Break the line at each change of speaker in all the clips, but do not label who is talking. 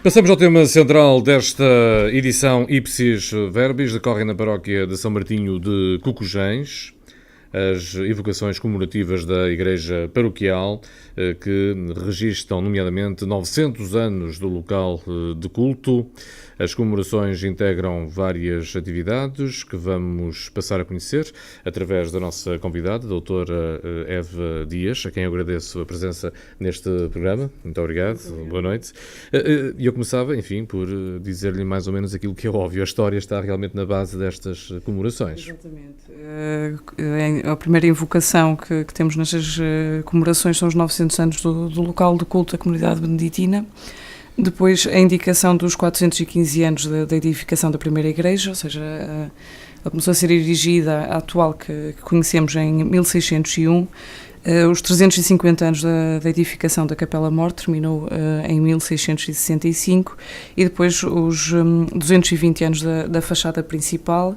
Passamos ao tema central desta edição Ipsis Verbis, decorrem na paróquia de São Martinho de Cocujães, as evocações comemorativas da Igreja Paroquial, que registram, nomeadamente, 900 anos do local de culto. As comemorações integram várias atividades que vamos passar a conhecer através da nossa convidada, a doutora Eva Dias, a quem eu agradeço a presença neste programa. Muito obrigado. Boa noite. E eu começava, enfim, por dizer-lhe mais ou menos aquilo que é óbvio. A história está realmente na base destas comemorações.
Exatamente. A primeira invocação que temos nestas comemorações são os 900 anos do local de culto da comunidade beneditina. Depois, a indicação dos 415 anos da edificação da primeira igreja, ou seja, ela começou a ser erigida, a atual que conhecemos, em 1601. Os 350 anos da edificação da Capela Mor terminou em 1665 e depois os 220 anos da fachada principal,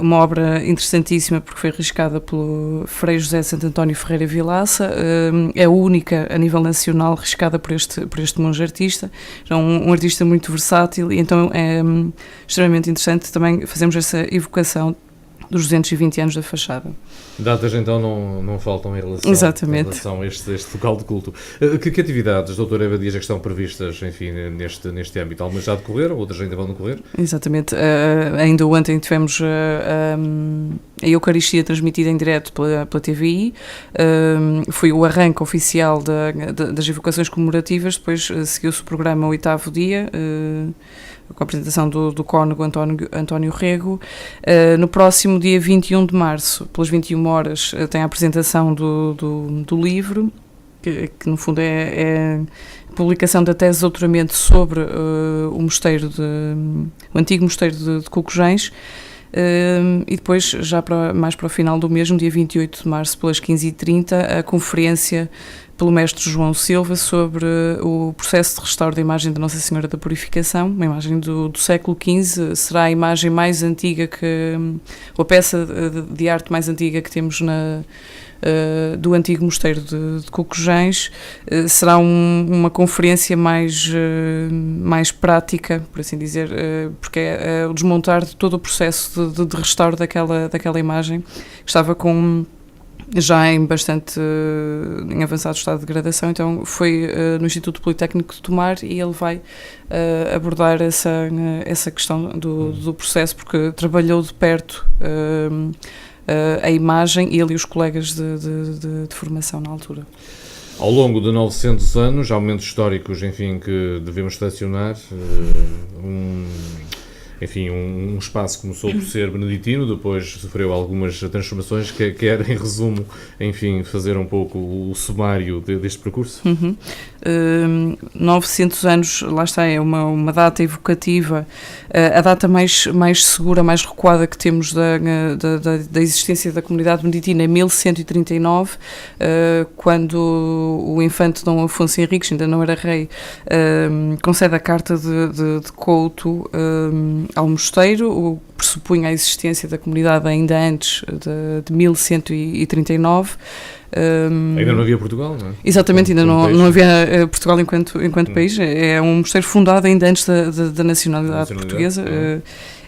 uma obra interessantíssima porque foi arriscada pelo Frei José Santo António Ferreira Vilaça, é a única a nível nacional arriscada por este monge artista, é um artista muito versátil e então é extremamente interessante também fazermos essa evocação dos 220 anos da fachada.
Datas então não faltam em relação a este local de culto. Que atividades, doutora Eva Dias, é que estão previstas, enfim, neste âmbito? Algumas já decorreram, outras ainda vão decorrer?
Exatamente. Ainda ontem tivemos a Eucaristia transmitida em direto pela TVI. Foi o arranque oficial das evocações comemorativas, depois seguiu-se o programa o 8º dia, com a apresentação do cônego António Rego. No próximo dia 21 de março, pelas 21 horas, tem a apresentação do livro, que no fundo é a publicação da tese de doutoramento sobre o antigo mosteiro de Cocujães. E depois, já mais para o final do mês, no dia 28 de março, pelas 15h30, a conferência pelo mestre João Silva sobre o processo de restauro da imagem da Nossa Senhora da Purificação, uma imagem do século XV, será a imagem mais antiga ou a peça de arte mais antiga que temos do antigo mosteiro de Cocujães. Será uma conferência mais prática, por assim dizer, porque é o desmontar de todo o processo de restauro daquela imagem, que estava já em avançado estado de degradação. Então foi no Instituto Politécnico de Tomar e ele vai abordar essa questão do processo, porque trabalhou de perto a imagem, ele e os colegas de formação na altura.
Ao longo de 900 anos, há momentos históricos, enfim, que devemos selecionar. Um espaço começou por ser beneditino, depois sofreu algumas transformações. Quer, em resumo, enfim, fazer um pouco o sumário deste percurso?
900 anos, lá está, é uma data evocativa, a data mais segura, mais recuada que temos da existência da comunidade beneditina é 1139, quando o infante Dom Afonso Henriques, ainda não era rei, concede a carta de couto ao mosteiro, o que pressupunha a existência da comunidade ainda antes de 1139.
Ainda não havia Portugal, não é?
Exatamente, ainda não havia Portugal enquanto país. É um mosteiro fundado ainda antes da nacionalidade portuguesa.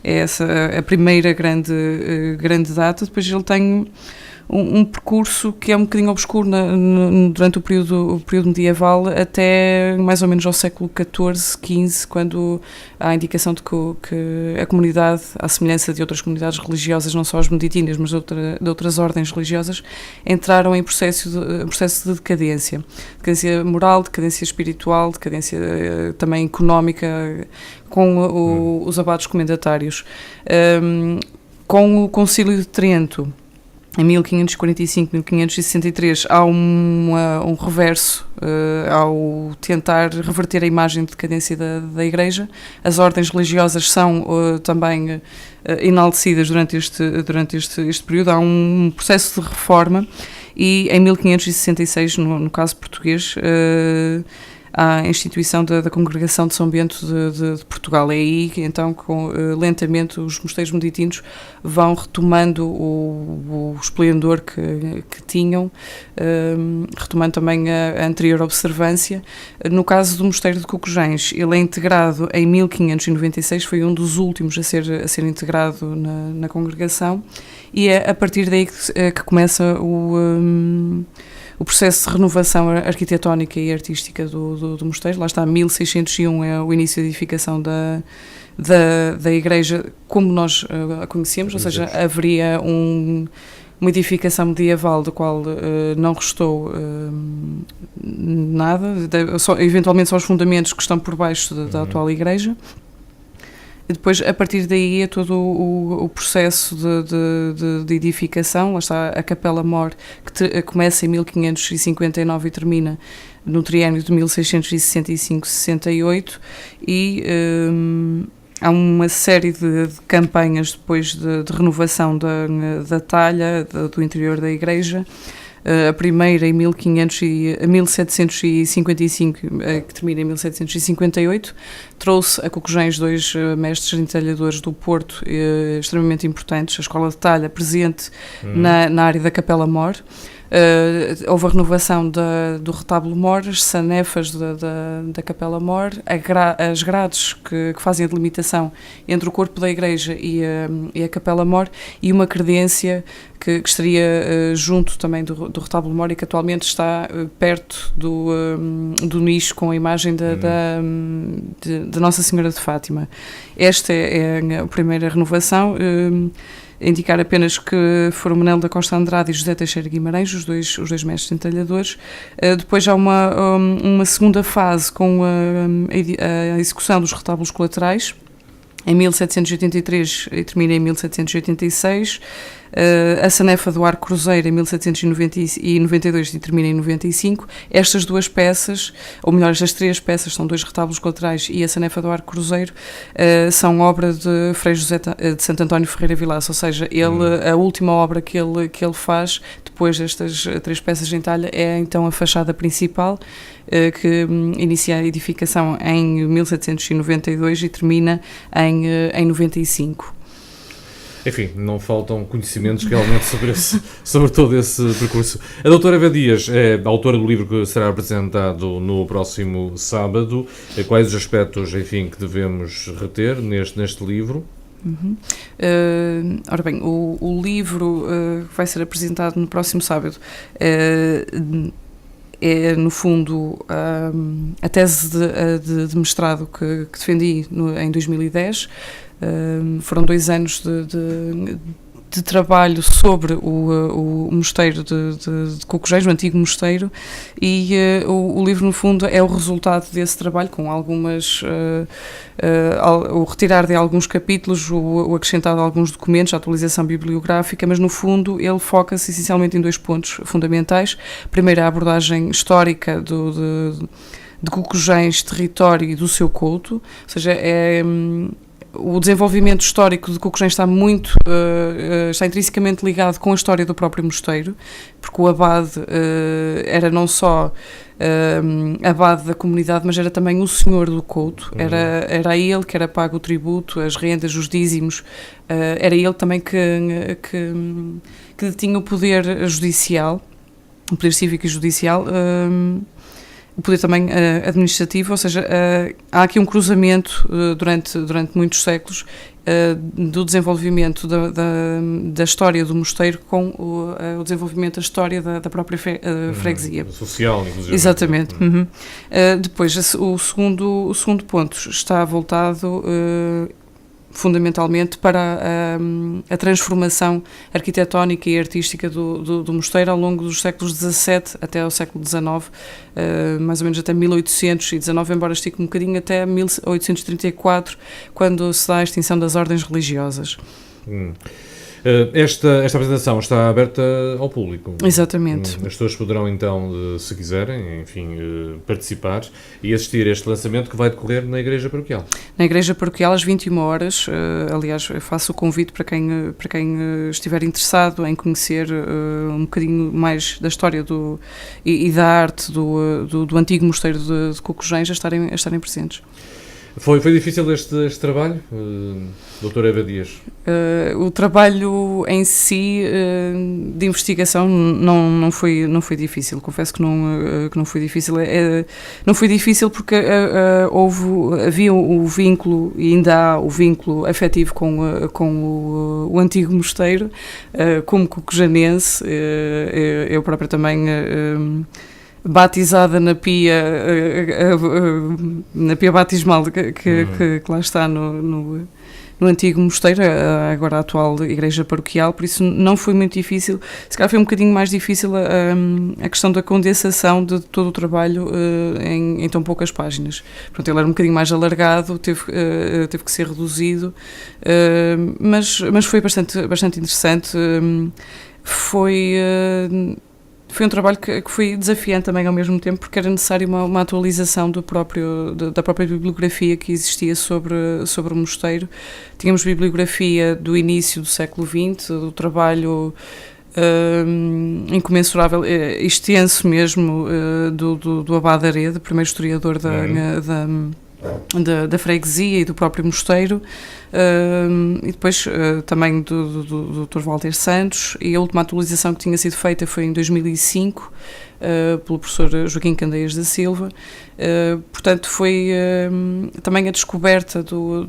É essa a primeira grande data. Depois ele tem um percurso que é um bocadinho obscuro durante o período medieval, até mais ou menos ao século XIV, XV, quando há a indicação de que a comunidade, à semelhança de outras comunidades religiosas, não só as beneditinas, mas de outras ordens religiosas, entraram em processo de decadência moral, decadência espiritual, decadência também económica, com os abados comendatários. Com o Concílio de Trento, em 1545, 1563, há um reverso ao tentar reverter a imagem de decadência da Igreja. As ordens religiosas são também enaltecidas durante este período. Há um processo de reforma e em 1566, no caso português, à instituição da Congregação de São Bento de Portugal. É aí que, então, lentamente, os mosteiros beneditinos vão retomando o esplendor que tinham, retomando também a anterior observância. No caso do mosteiro de Cocujens, ele é integrado em 1596, foi um dos últimos a ser integrado na congregação, e é a partir daí que começa o processo de renovação arquitetónica e artística do mosteiro. Lá está, 1601 é o início da edificação da igreja como nós a conhecemos, ou seja, haveria uma edificação medieval da qual não restou nada, eventualmente só os fundamentos que estão por baixo da atual igreja. E depois, a partir daí, é todo o processo de edificação. Lá está a Capela-Mor, que começa em 1559 e termina no triênio de 1665-68, e há uma série de campanhas depois de renovação da talha do interior da igreja. A primeira em 1755, que termina em 1758, trouxe a Cocujens 2 mestres entalhadores do Porto extremamente importantes, a escola de talha presente na área da Capela-Mor. Houve a renovação do retábulo-mor, as sanefas da Capela-Mor, as grades que fazem a delimitação entre o corpo da igreja e a Capela-Mor, e uma credência que estaria junto também do retábulo-mor e que atualmente está perto do nicho com a imagem da Nossa Senhora de Fátima. Esta é a primeira renovação. Indicar apenas que foram Manuel da Costa Andrade e José Teixeira Guimarães, os dois mestres entalhadores. Depois há uma segunda fase com a execução dos retábulos colaterais, em 1783 e termina em 1786. A sanefa do Arco Cruzeiro em 1792 e termina em 95. Estas duas peças, ou melhor, estas três peças, são dois retábulos colaterais e a sanefa do Arco Cruzeiro, são obra de Frei José de Santo António Ferreira Vilaça, ou seja, a última obra que ele faz, depois destas três peças em talha, é então a fachada principal, que inicia a edificação em 1792 e termina em 95.
Enfim, não faltam conhecimentos realmente sobre todo esse percurso. A doutora Eva Dias é a autora do livro que será apresentado no próximo sábado. Quais os aspectos, enfim, que devemos reter neste livro?
Ora bem, o livro que vai ser apresentado no próximo sábado é, no fundo, a tese de mestrado que defendi em 2010. Foram 2 anos de trabalho sobre o mosteiro de Cocujens, o antigo mosteiro, e o livro, no fundo, é o resultado desse trabalho, com algumas... o retirar de alguns capítulos, o acrescentar de alguns documentos, a atualização bibliográfica, mas, no fundo, ele foca-se essencialmente em 2 pontos fundamentais. Primeiro, a abordagem histórica de Cocujens, território e do seu culto, ou seja, o desenvolvimento histórico de Cocujens está intrinsecamente ligado com a história do próprio mosteiro, porque o abade era não só abade da comunidade, mas era também o senhor do couto, era a ele que era pago o tributo, as rendas, os dízimos, era ele também que detinha o poder judicial, o poder cívico e judicial, o poder também administrativo, ou seja, há aqui um cruzamento durante muitos séculos do desenvolvimento da história do mosteiro com o desenvolvimento da história da própria freguesia.
Social, inclusive.
Exatamente. Depois, o segundo ponto está voltado fundamentalmente para a transformação arquitetónica e artística do mosteiro ao longo dos séculos XVII até ao século XIX, mais ou menos até 1819, embora estique um bocadinho até 1834, quando se dá a extinção das ordens religiosas.
Esta apresentação está aberta ao público.
Exatamente.
As pessoas poderão então, se quiserem, enfim, participar e assistir a este lançamento que vai decorrer na Igreja Paroquial. Na
Igreja Paroquial às 21 horas. Aliás, eu faço o convite para quem estiver interessado em conhecer um bocadinho mais da história e da arte do antigo mosteiro de Cocujém a estarem presentes.
Foi difícil este trabalho, doutora Eva Dias?
O trabalho em si de investigação não foi difícil. Confesso que não foi difícil. Não foi difícil porque havia o vínculo, e ainda há o vínculo afetivo com o antigo mosteiro, como cocujanense. Eu própria também... batizada na pia batismal que lá está no antigo mosteiro, agora a atual igreja paroquial, por isso não foi muito difícil. Se calhar foi um bocadinho mais difícil a questão da condensação de todo o trabalho em tão poucas páginas. Portanto, ele era um bocadinho mais alargado, teve que ser reduzido, mas foi bastante interessante. Foi um trabalho que foi desafiante também ao mesmo tempo, porque era necessário uma atualização da própria bibliografia que existia sobre o mosteiro. Tínhamos bibliografia do início do século XX, do trabalho incomensurável, extenso mesmo, do Abade Arede, primeiro historiador da freguesia e do próprio mosteiro, e depois também do Dr. Walter Santos, e a última atualização que tinha sido feita foi em 2005 pelo professor Joaquim Candeias da Silva. Portanto, foi também a descoberta do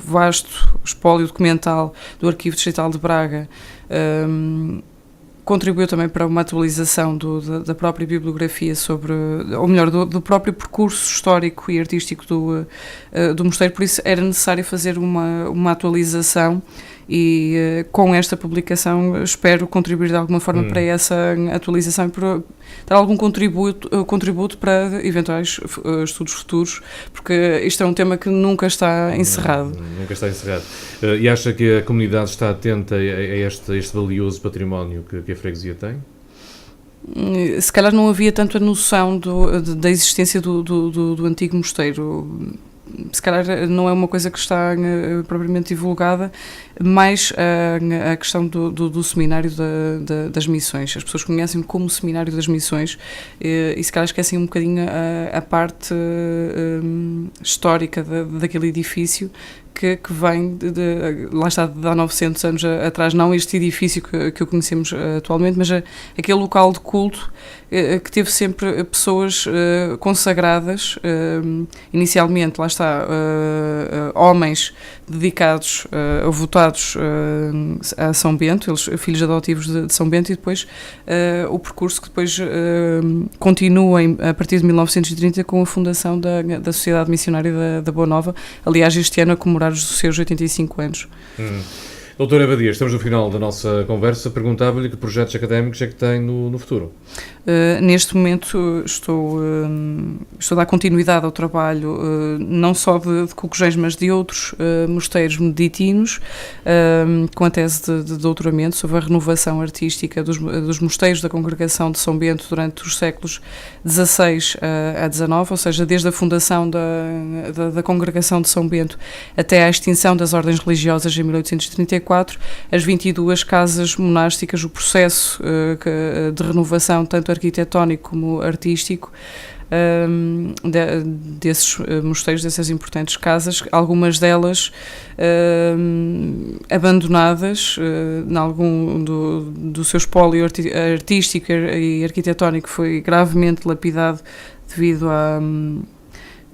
vasto espólio documental do Arquivo Distrital de Braga, contribuiu também para uma atualização da própria bibliografia ou melhor, do próprio percurso histórico e artístico do mosteiro, por isso era necessário fazer uma atualização e com esta publicação espero contribuir de alguma forma para essa atualização e para dar algum contributo para eventuais estudos futuros, porque isto é um tema que nunca está encerrado.
Nunca está encerrado. E acha que a comunidade está atenta a este valioso património que a freguesia tem?
Se calhar não havia tanto a noção da existência do antigo mosteiro. Se calhar não é uma coisa que está propriamente divulgada, mais a questão do seminário das missões. As pessoas conhecem como seminário das missões e se calhar esquecem um bocadinho a parte histórica daquele edifício que vem lá está, de há 900 anos atrás, não este edifício que o conhecemos atualmente, mas aquele local de culto que teve sempre pessoas consagradas, inicialmente, lá está, homens dedicados, votados a São Bento, eles filhos adotivos de São Bento, e depois o percurso que depois continua a partir de 1930 com a fundação da Sociedade Missionária da Boa Nova, aliás este ano a comemorar os seus 85 anos.
Doutora Eva Dias, estamos no final da nossa conversa. Perguntava-lhe que projetos académicos é que tem no futuro?
Neste momento estou a dar continuidade ao trabalho não só de Cocujém, mas de outros mosteiros beneditinos, com a tese de doutoramento sobre a renovação artística dos mosteiros da Congregação de São Bento durante os séculos XVI a XIX, ou seja, desde a fundação da Congregação de São Bento até à extinção das ordens religiosas em 1834, as 22 casas monásticas, o processo de renovação tanto arquitetónico como artístico desses mosteiros, dessas importantes casas, algumas delas abandonadas, em algum do seu espólio artístico e arquitetónico foi gravemente lapidado devido a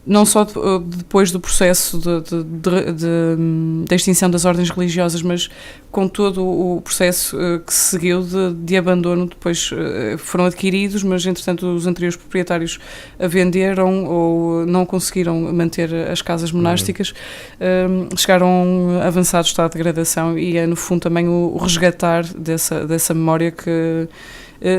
não só depois do processo da extinção das ordens religiosas, mas com todo o processo que se seguiu de abandono. Depois foram adquiridos, mas entretanto os anteriores proprietários a venderam ou não conseguiram manter as casas monásticas, chegaram a um avançado estado de degradação, e é no fundo também o resgatar dessa memória que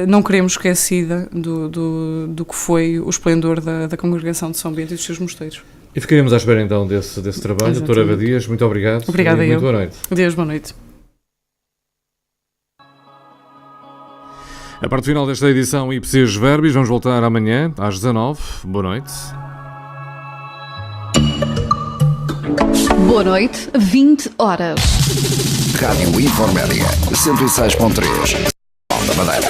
não queremos esquecida do que foi o esplendor da Congregação de São Bento e dos seus mosteiros.
E ficaríamos à espera então desse trabalho. Doutora Eva Dias, muito obrigado.
Obrigada,
muito boa noite.
Adeus, boa noite.
A parte final desta edição Ipsis Verbis, vamos voltar amanhã às 19h. Boa noite.
Boa noite, 20 horas.
Rádio Informédia 106.3, da Madeira.